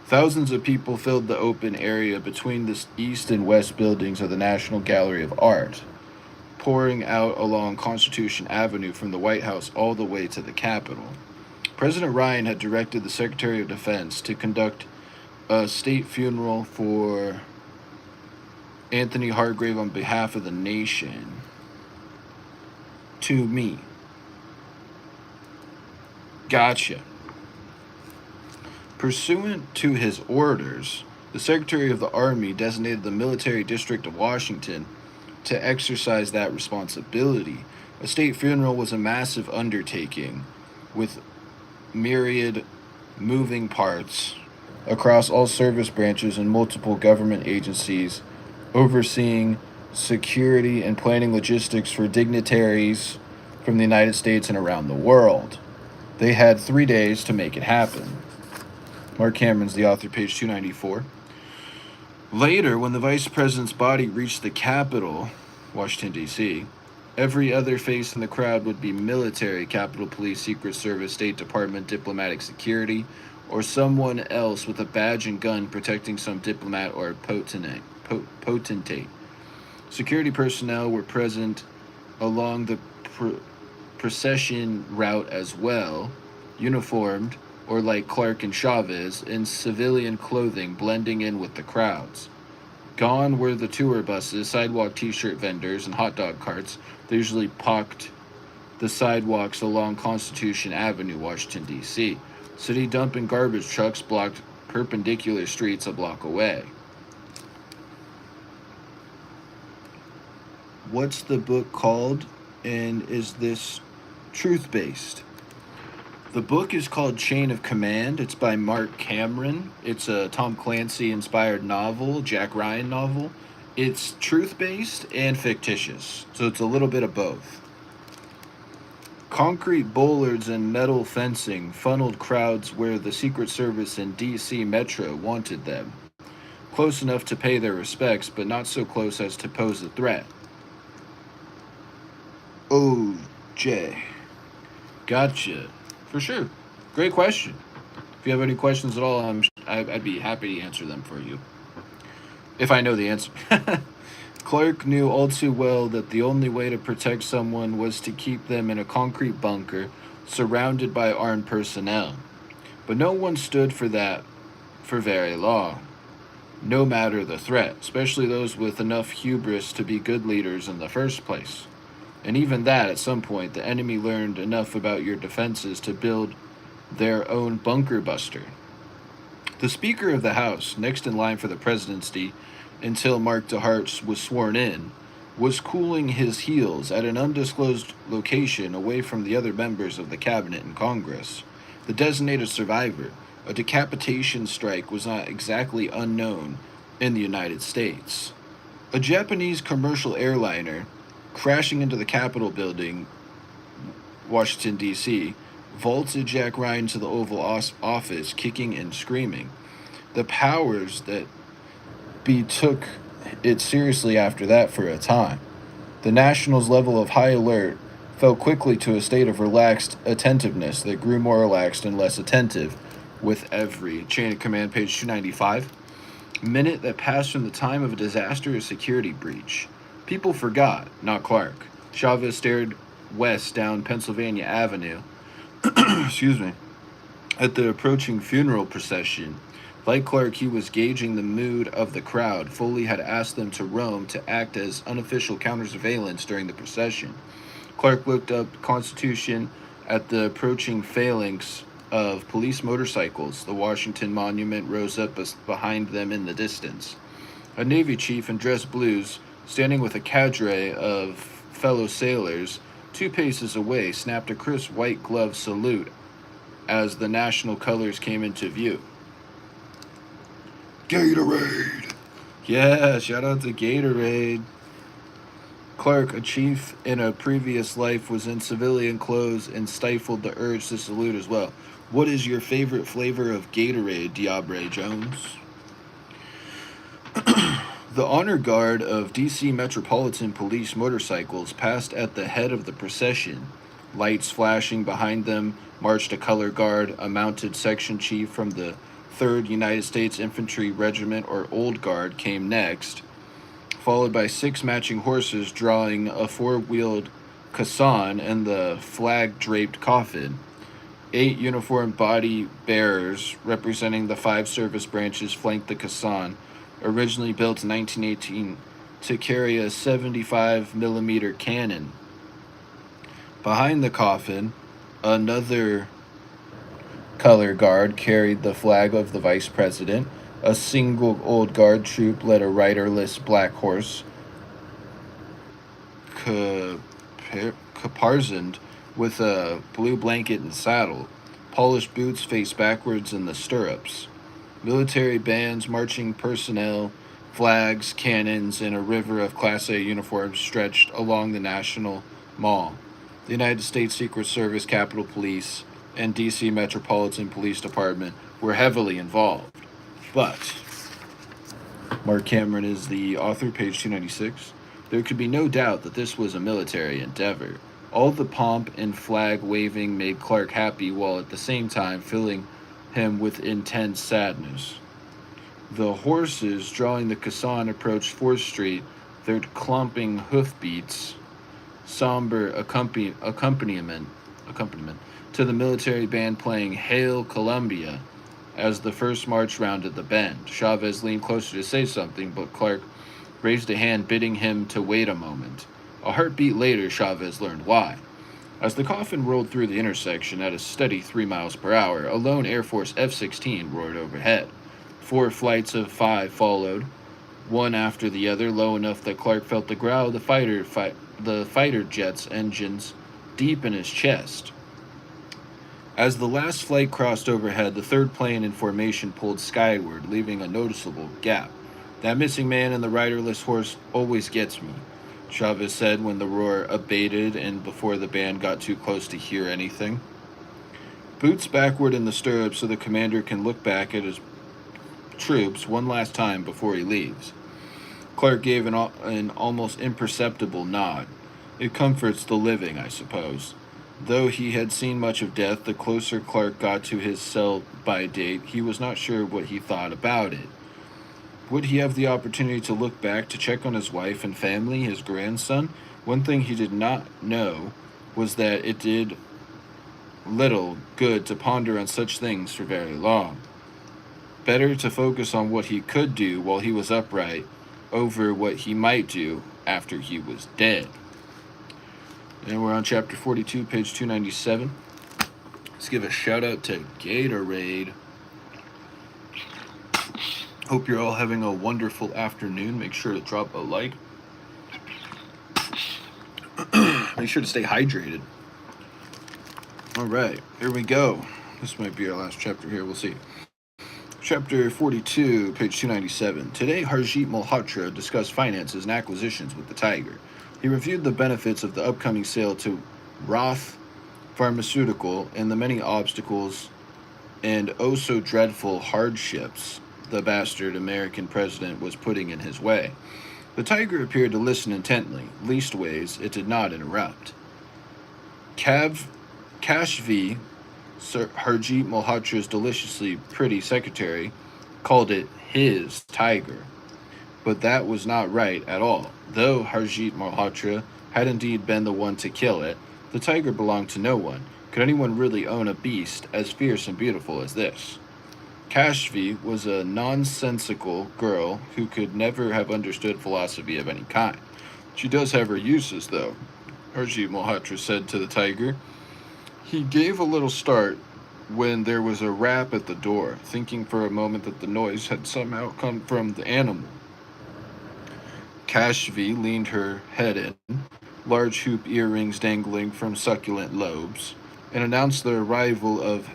Thousands of people filled the open area between the east and west buildings of the National Gallery of Art, pouring out along Constitution Avenue from the White House all the way to the Capitol. President Ryan had directed the Secretary of Defense to conduct a state funeral for Anthony Hargrave on behalf of the nation. To me. Gotcha. Pursuant to his orders, the Secretary of the Army designated the Military District of Washington to exercise that responsibility. A state funeral was a massive undertaking with myriad moving parts across all service branches and multiple government agencies overseeing security, and planning logistics for dignitaries from the United States and around the world. They had 3 days to make it happen. Mark Cameron's the author, page 294. Later, when the vice president's body reached the Capitol, Washington, D.C., every other face in the crowd would be military, Capitol Police, Secret Service, State Department, diplomatic security, or someone else with a badge and gun protecting some diplomat or potentate. Security personnel were present along the procession route as well, uniformed, or like Clark and Chavez, in civilian clothing blending in with the crowds. Gone were the tour buses, sidewalk t-shirt vendors, and hot dog carts that usually pocked the sidewalks along Constitution Avenue, Washington, D.C. City dump and garbage trucks blocked perpendicular streets a block away. What's the book called, and is this truth-based? The book is called Chain of Command. It's by Marc Cameron. It's a Tom Clancy-inspired novel, Jack Ryan novel. It's truth-based and fictitious, so it's a little bit of both. Concrete bollards and metal fencing funneled crowds where the Secret Service and D.C. Metro wanted them. Close enough to pay their respects, but not so close as to pose a threat. O.J. Gotcha. For sure. Great question. If you have any questions at all, I'd be happy to answer them for you. If I know the answer. Clark knew all too well that the only way to protect someone was to keep them in a concrete bunker surrounded by armed personnel. But no one stood for that for very long, no matter the threat, especially those with enough hubris to be good leaders in the first place. And even that, at some point, the enemy learned enough about your defenses to build their own bunker buster. The Speaker of the House, next in line for the presidency until Marc DeHart was sworn in, was cooling his heels at an undisclosed location away from the other members of the cabinet and Congress. The designated survivor, a decapitation strike, was not exactly unknown in the United States. A Japanese commercial airliner crashing into the Capitol building, Washington, D.C., vaulted Jack Ryan to the Oval Office, kicking and screaming. The powers that be took it seriously after that for a time. The Nationals' level of high alert fell quickly to a state of relaxed attentiveness that grew more relaxed and less attentive with every chain of command, page 295. Minute that passed from the time of a disastrous security breach. People forgot, not Clark. Chavez stared west down Pennsylvania Avenue, excuse me, at the approaching funeral procession. Like Clark, he was gauging the mood of the crowd. Foley had asked them to roam to act as unofficial counter-surveillance during the procession. Clark looked up Constitution at the approaching phalanx of police motorcycles. The Washington Monument rose up behind them in the distance. A Navy chief in dress blues, standing with a cadre of fellow sailors 2 paces away, snapped a crisp white glove salute as the national colors came into view. Gatorade! Yeah, shout out to Gatorade. Clark, a chief in a previous life, was in civilian clothes and stifled the urge to salute as well. What is your favorite flavor of Gatorade, Diabre Jones? The honor guard of D.C. Metropolitan Police motorcycles passed at the head of the procession. Lights flashing behind them marched a color guard, a mounted section chief from the 3rd United States Infantry Regiment, or Old Guard, came next, followed by 6 matching horses drawing a 4-wheeled caisson and the flag-draped coffin. 8 uniformed body bearers representing the 5 service branches flanked the caisson, originally built in 1918 to carry a 75mm cannon. Behind the coffin, another color guard carried the flag of the vice president. A single old guard troop led a riderless black horse, caparisoned with a blue blanket and saddle. Polished boots faced backwards in the stirrups. Military bands, marching personnel, Flags, cannons, and a river of Class A uniforms stretched along the National Mall. The United States Secret Service, Capitol Police, and D.C. Metropolitan Police Department were heavily involved. But Marc Cameron is the author, page 296. There could be no doubt that this was a military endeavor. All the pomp and flag waving made Clark happy while at the same time filling him with intense sadness. The horses drawing the caisson approached 4th Street, their clumping hoofbeats, somber accompaniment to the military band playing Hail Columbia as the first march rounded the bend. Chavez leaned closer to say something, but Clark raised a hand bidding him to wait a moment. A heartbeat later, Chavez learned why. As the coffin rolled through the intersection at a steady 3 miles per hour, a lone Air Force F-16 roared overhead. 4 flights of 5 followed, one after the other, low enough that Clark felt the growl of the fighter jet's engines deep in his chest. As the last flight crossed overhead, the third plane in formation pulled skyward, leaving a noticeable gap. That missing man and the riderless horse always gets me, Chavez said when the roar abated and before the band got too close to hear anything. Boots backward in the stirrups so the commander can look back at his troops one last time before he leaves. Clark gave an almost imperceptible nod. It comforts the living, I suppose. Though he had seen much of death, the closer Clark got to his sell-by date, he was not sure what he thought about it. Would he have the opportunity to look back to check on his wife and family, his grandson? One thing he did not know was that it did little good to ponder on such things for very long. Better to focus on what he could do while he was upright over what he might do after he was dead. And we're on chapter 42, page 297. Let's give a shout out to Gatorade. Hope you're all having a wonderful afternoon. Make sure to drop a like. Make sure to stay hydrated. All right, here we go. This might be our last chapter here. We'll see. Chapter 42, page 297. Today, Harjit Malhotra discussed finances and acquisitions with the Tiger. He reviewed the benefits of the upcoming sale to Roth Pharmaceutical and the many obstacles and oh so dreadful hardships the bastard American president was putting in his way. The Tiger appeared to listen intently. Leastways, it did not interrupt. Kashvi, Sir Harjit Malhotra's deliciously pretty secretary, called it his tiger. But that was not right at all. Though Harjit Malhotra had indeed been the one to kill it, the tiger belonged to no one. Could anyone really own a beast as fierce and beautiful as this? Kashvi was a nonsensical girl who could never have understood philosophy of any kind. She does have her uses, though, Harjit Malhotra said to the tiger. He gave a little start when there was a rap at the door, thinking for a moment that the noise had somehow come from the animal. Kashvi leaned her head in, large hoop earrings dangling from succulent lobes, and announced the arrival of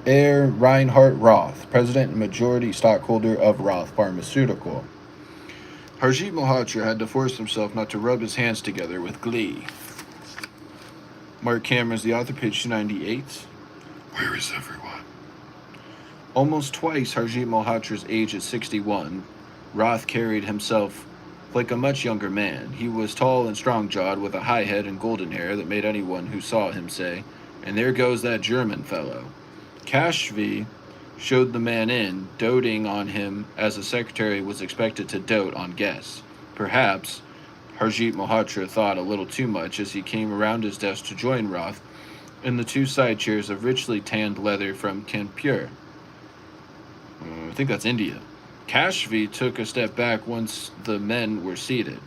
Herr Reinhard Roth, president and majority stockholder of Roth Pharmaceutical. Harjit Malhotra had to force himself not to rub his hands together with glee. Marc Cameron is the author, page 298. Where is everyone? Almost twice Harjit Malhotra's age at 61, Roth carried himself like a much younger man. He was tall and strong-jawed with a high head and golden hair that made anyone who saw him say, "And there goes that German fellow." Kashvi showed the man in, doting on him as a secretary was expected to dote on guests. Perhaps Harjit Malhotra thought a little too much as he came around his desk to join Roth in the 2 side chairs of richly tanned leather from Kanpur. I think that's India. Kashvi took a step back once the men were seated.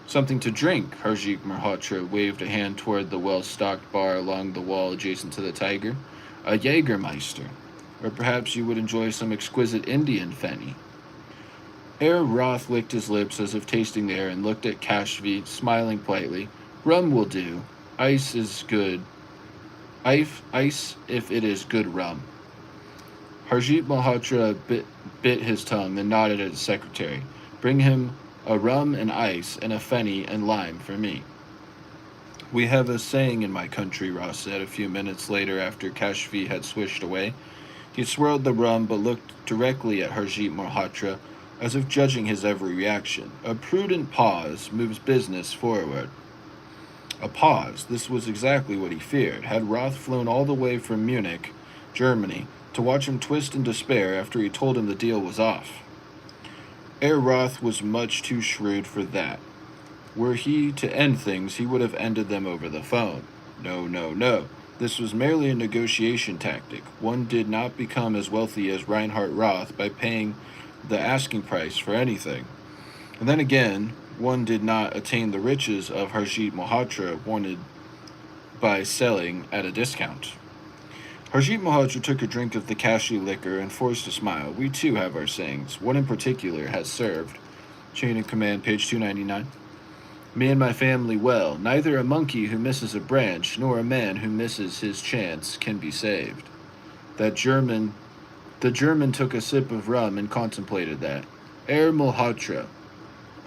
"Something to drink," Harjit Malhotra waved a hand toward the well-stocked bar along the wall adjacent to the tiger. "A Jägermeister. Or perhaps you would enjoy some exquisite Indian fenny." Herr Roth licked his lips as if tasting the air and looked at Kashvi, smiling politely. "Rum will do. Ice is good. Ice if it is good rum." Harjit Malhotra bit his tongue, then nodded at his secretary. Bring him a rum and ice and a fenny and lime for me. We have a saying in my country, Ross said a few minutes later after Kashfi had swished away. He swirled the rum but looked directly at Harjit Malhotra as if judging his every reaction. A prudent pause moves business forward. A pause. This was exactly what he feared. Had Roth flown all the way from Munich, Germany, to watch him twist in despair after he told him the deal was off? Herr Roth was much too shrewd for that. Were he to end things, he would have ended them over the phone. No, no, no. This was merely a negotiation tactic. One did not become as wealthy as Reinhard Roth by paying the asking price for anything. And then again, one did not attain the riches of Harjit Malhotra wanted by selling at a discount. Harjit Malhotra took a drink of the cashew liquor and forced a smile. We too have our sayings. One in particular has served. Chain of Command, page 299. Me and my family well. Neither a monkey who misses a branch nor a man who misses his chance can be saved. The German took a sip of rum and contemplated that. Herr Malhotra,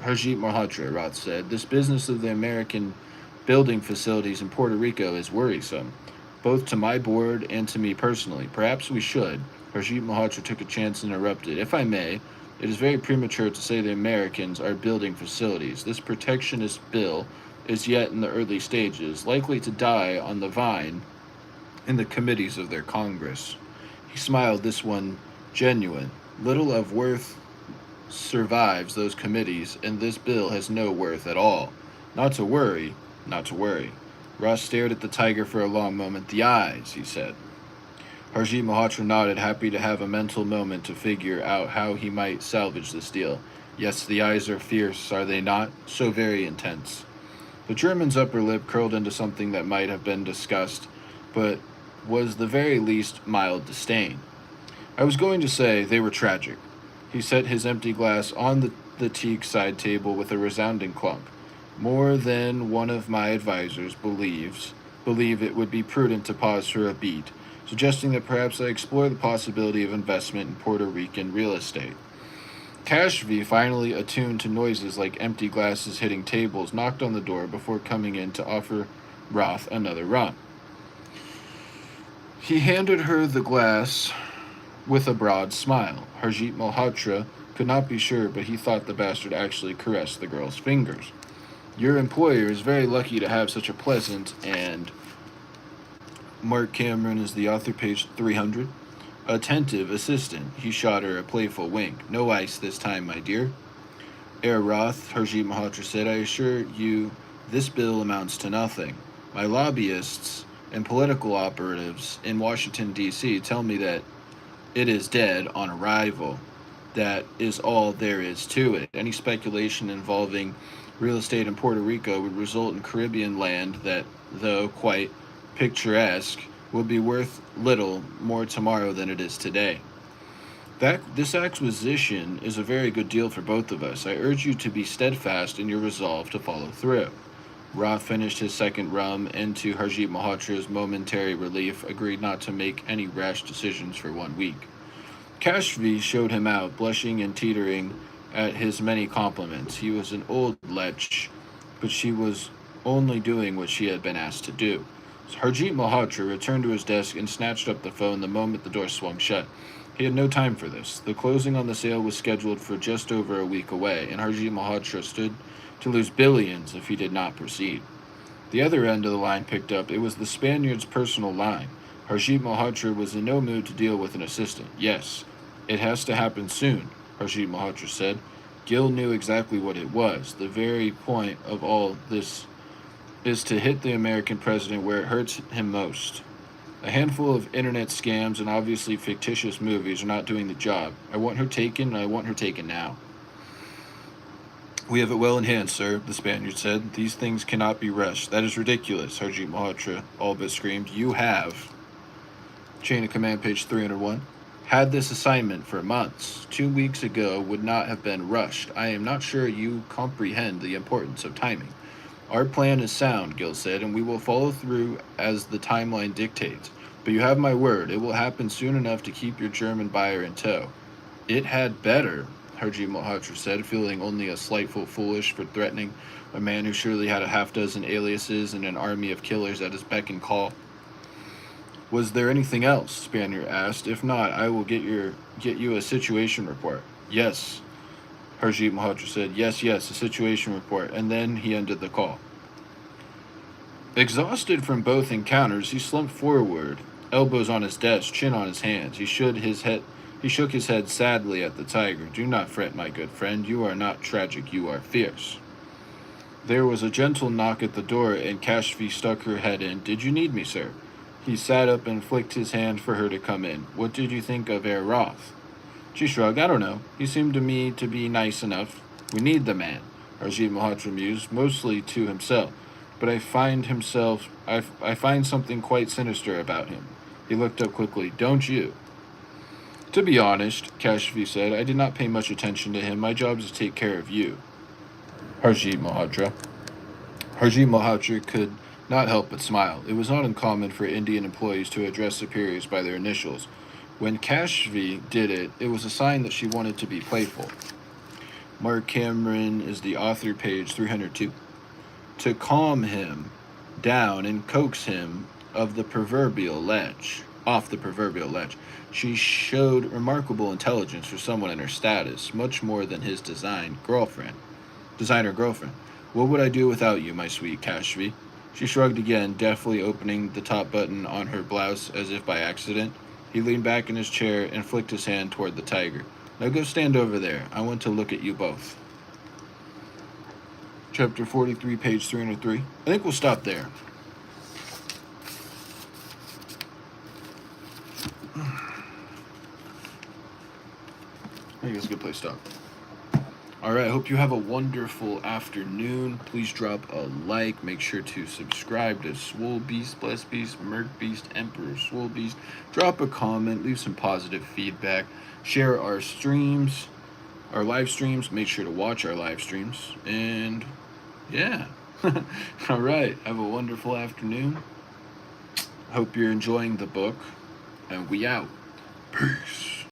Harjit Malhotra, Roth said, this business of the American building facilities in Puerto Rico is worrisome, both to my board and to me personally. Perhaps we should. Harjit Malhotra took a chance and interrupted. If I may, it is very premature to say the Americans are building facilities. This protectionist bill is yet in the early stages, likely to die on the vine in the committees of their Congress. He smiled, this one genuine. Little of worth survives those committees, and this bill has no worth at all. Not to worry, not to worry. Ross stared at the tiger for a long moment. The eyes, he said. Harjit Malhotra nodded, happy to have a mental moment to figure out how he might salvage this deal. Yes, the eyes are fierce, are they not? So very intense. The German's upper lip curled into something that might have been disgust, but was the very least mild disdain. I was going to say they were tragic. He set his empty glass on the teak side table with a resounding clunk. More than one of my advisors believe it would be prudent to pause for a beat, suggesting that perhaps I explore the possibility of investment in Puerto Rican real estate. Kashfi, finally attuned to noises like empty glasses hitting tables, knocked on the door before coming in to offer Roth another rum. He handed her the glass with a broad smile. Harjit Malhotra could not be sure, but he thought the bastard actually caressed the girl's fingers. Your employer is very lucky to have such a pleasant and... Marc Cameron is the author, page 300. Attentive assistant. He shot her a playful wink. No ice this time, my dear. Herr Roth, Harjit Malhotra said, I assure you this bill amounts to nothing. My lobbyists and political operatives in Washington, D.C. tell me that it is dead on arrival. That is all there is to it. Any speculation involving real estate in Puerto Rico would result in Caribbean land that, though quite picturesque, will be worth little more tomorrow than it is today. This acquisition is a very good deal for both of us. I urge you to be steadfast in your resolve to follow through. Roth finished his second rum, and to Harjit Malhotra's momentary relief, agreed not to make any rash decisions for 1 week. Kashfi showed him out, blushing and teetering at his many compliments. He was an old lech, but she was only doing what she had been asked to do. Harjit Malhotra returned to his desk and snatched up the phone the moment the door swung shut. He had no time for this. The closing on the sale was scheduled for just over a week away, and Harjit Malhotra stood to lose billions if he did not proceed. The other end of the line picked up. It was the Spaniard's personal line. Harjit Malhotra was in no mood to deal with an assistant. Yes, it has to happen soon, Harjit Malhotra said. Gil knew exactly what it was. The very point of all this is to hit the American president where it hurts him most. A handful of internet scams and obviously fictitious movies are not doing the job. I want her taken, and I want her taken now. We have it well in hand, sir, the Spaniard said. These things cannot be rushed. That is ridiculous, Harjit Malhotra all but screamed. You have, chain of command, page 301, had this assignment for months. 2 weeks ago would not have been rushed. I am not sure you comprehend the importance of timing. Our plan is sound, Gil said, and we will follow through as the timeline dictates. But you have my word, it will happen soon enough to keep your German buyer in tow. It had better, Harjeet Malhotra said, feeling only a slightful foolish for threatening a man who surely had a half-dozen aliases and an army of killers at his beck and call. Was there anything else? Spanier asked. If not, I will get you a situation report. Yes, Harjeet Malhotra said. Yes, a situation report. And then he ended the call. Exhausted from both encounters, he slumped forward, elbows on his desk, chin on his hands. He shook his head sadly at the tiger. Do not fret, my good friend. You are not tragic, you are fierce. There was a gentle knock at the door, and Kashfi stuck her head in. Did you need me, sir? He sat up and flicked his hand for her to come in. What did you think of Herr Roth? She shrugged. I don't know. He seemed to me to be nice enough. We need the man, Harjeet Malhotra mused, mostly to himself. But I find something quite sinister about him. He looked up quickly. Don't you? To be honest, Kashfi said, I did not pay much attention to him. My job is to take care of you. Harjeet Malhotra could not help but smile. It was not uncommon for Indian employees to address superiors by their initials. When Kashfi did it, it was a sign that she wanted to be playful. Marc Cameron is the author, page 302. To calm him down and coax him off the proverbial ledge. She showed remarkable intelligence for someone in her status, much more than his designer girlfriend. What would I do without you, my sweet Kashfi? She shrugged again, deftly opening the top button on her blouse as if by accident. He leaned back in his chair and flicked his hand toward the tiger. Now go stand over there. I want to look at you both. Chapter 43, page 303. I think we'll stop there. I think it's a good place to stop. Alright, I hope you have a wonderful afternoon. Please drop a like. Make sure to subscribe to Swole Beast, Bless Beast, Merc Beast, Emperor Swole Beast. Drop a comment. Leave some positive feedback. Share our streams, our live streams. Make sure to watch our live streams. And yeah. Alright, have a wonderful afternoon. Hope you're enjoying the book. And we out. Peace.